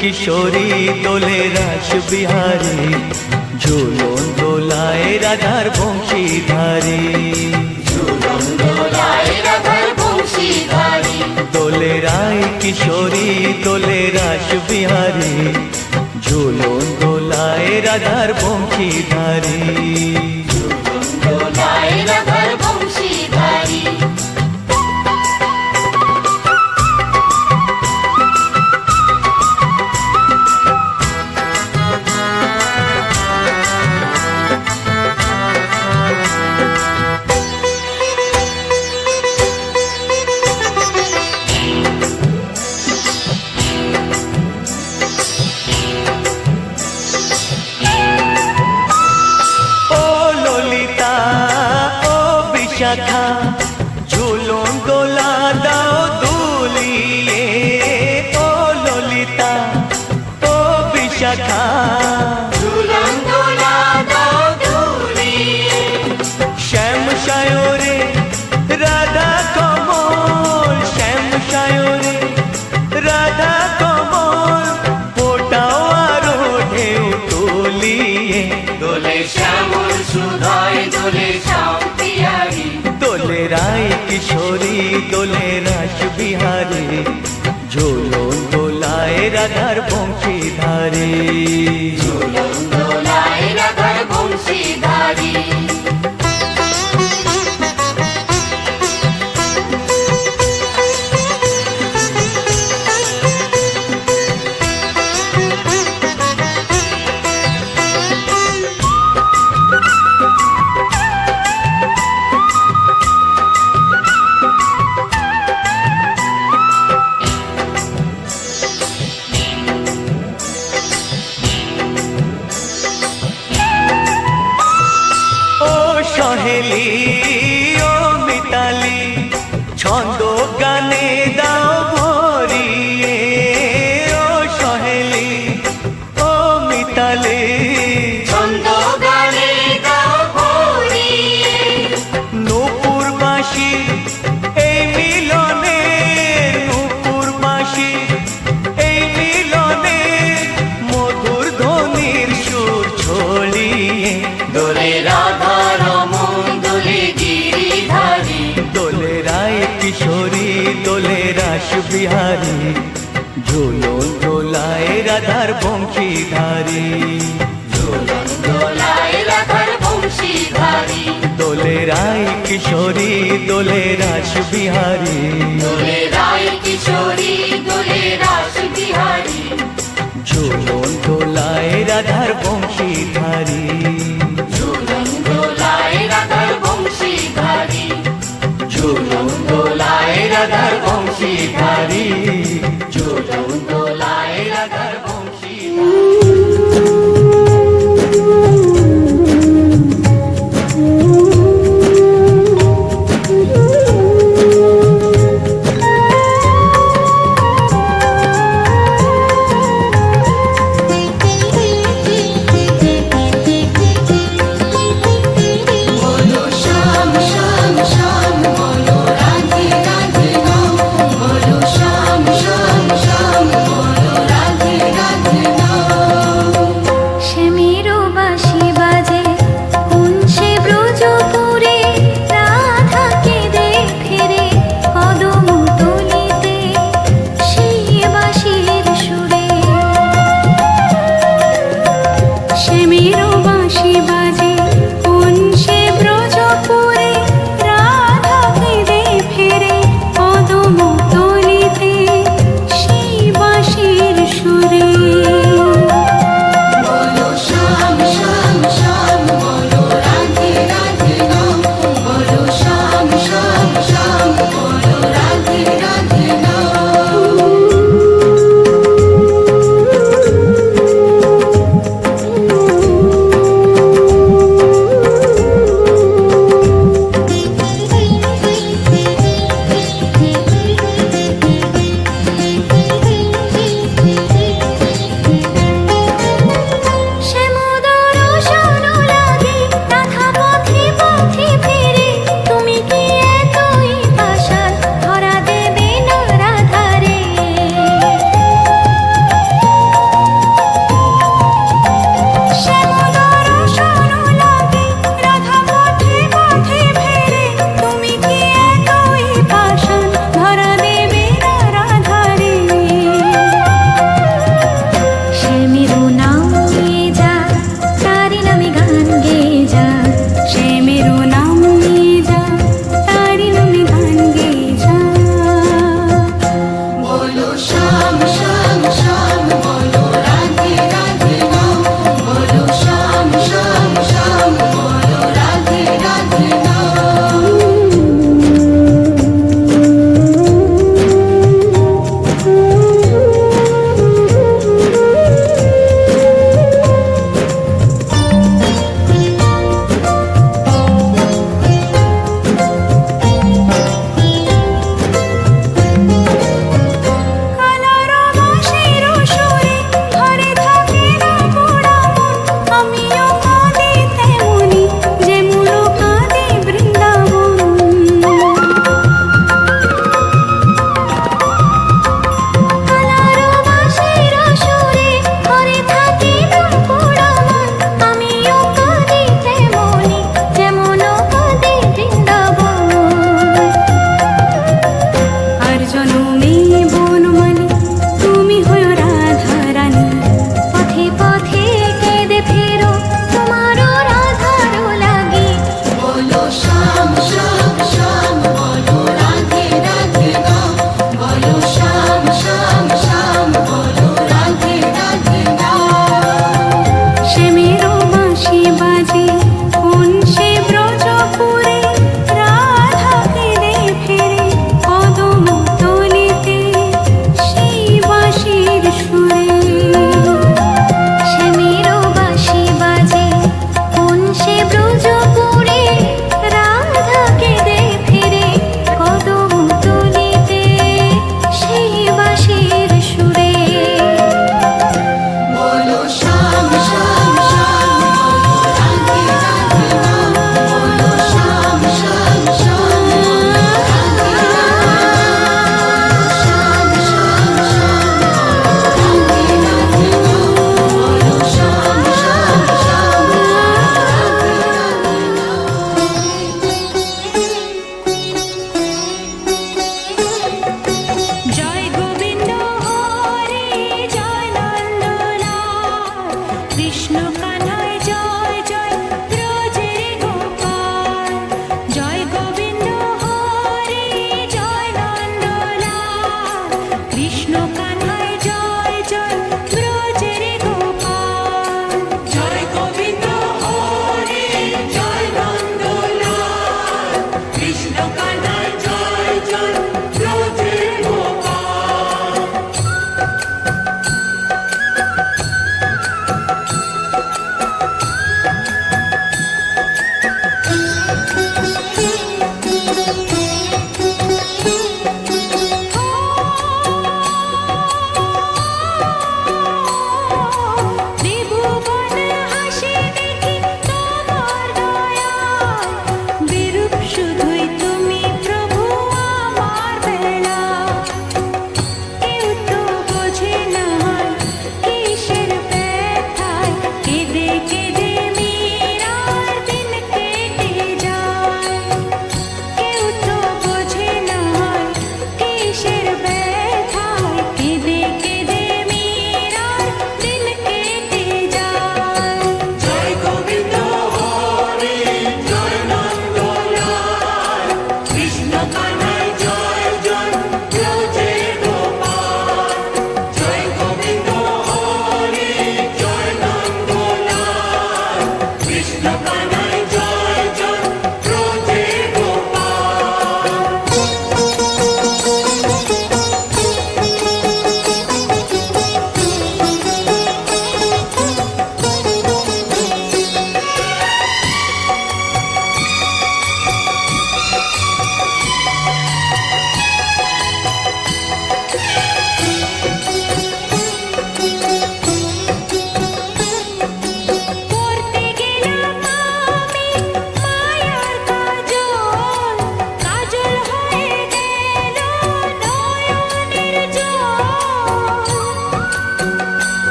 কিশোরী দোলে রাস বিহারী, ঝুলন দোলায় রাধার বংশীধারী। ঝুলন দোলায় রাধার বংশীধারী। দোলে রায় কিশোরী দোলে রাস বিহারী, ঝুলন দোলায় রাধার বংশীধারী। ঝুলন দোলায় রাধার বংশীধারী। শাখা ঝুলন দোলা দাও দুলিয়ে, ও ললিতা ও বিশাখা। ঝুলন দোলা দাও দুলিয়ে। শ্যাম সায়রে রাধা কমল, শ্যাম সায়রে রাধা কমল, ফোটাও আরো ঢেউ তুলিয়ে। দোলে শ্যামল সুধায় দোলে শ্যাম পিয়ারী। দোলে রায় কিশোরী দোলে রাস বিহারী, ঝুলন দোলায় রাধার বংশীধারী। ঝুলন দোলায় রাধার বংশীধারী। সহেলি ও মিতালি ছন্দ গানে দাও ভরিয়ে, ও সহেলি ও মিতালি ছন্দ গানে দাও ভরিয়ে। নূপুর বাঁশি এই মিলনে, নূপুর বাঁশি এই মিলনে, মধুর ধ্বনির সুর ছড়িয়ে। দোলে রাধা রমন দোলে গিরিধারী। দোলে রায় কিশোরী দোলে রাস বিহারী, ঝুলন দোলায় রাধার বংশীধারী। ঝুলন দোলায় রাধার বংশীধারী। দোলে রায় কিশোরী দোলে রাস বিহারী, দোলে রায় কিশোরী দোলে রাস বিহারী। ঝুলন দোলায় রাধার বংশীধারী। ঝুলন দোলায় রাধার বংশীধারী। ঝুলন দোলায় রাধার বংশীধারী। ঝুলন দোলায় রাধার বংশীধারী।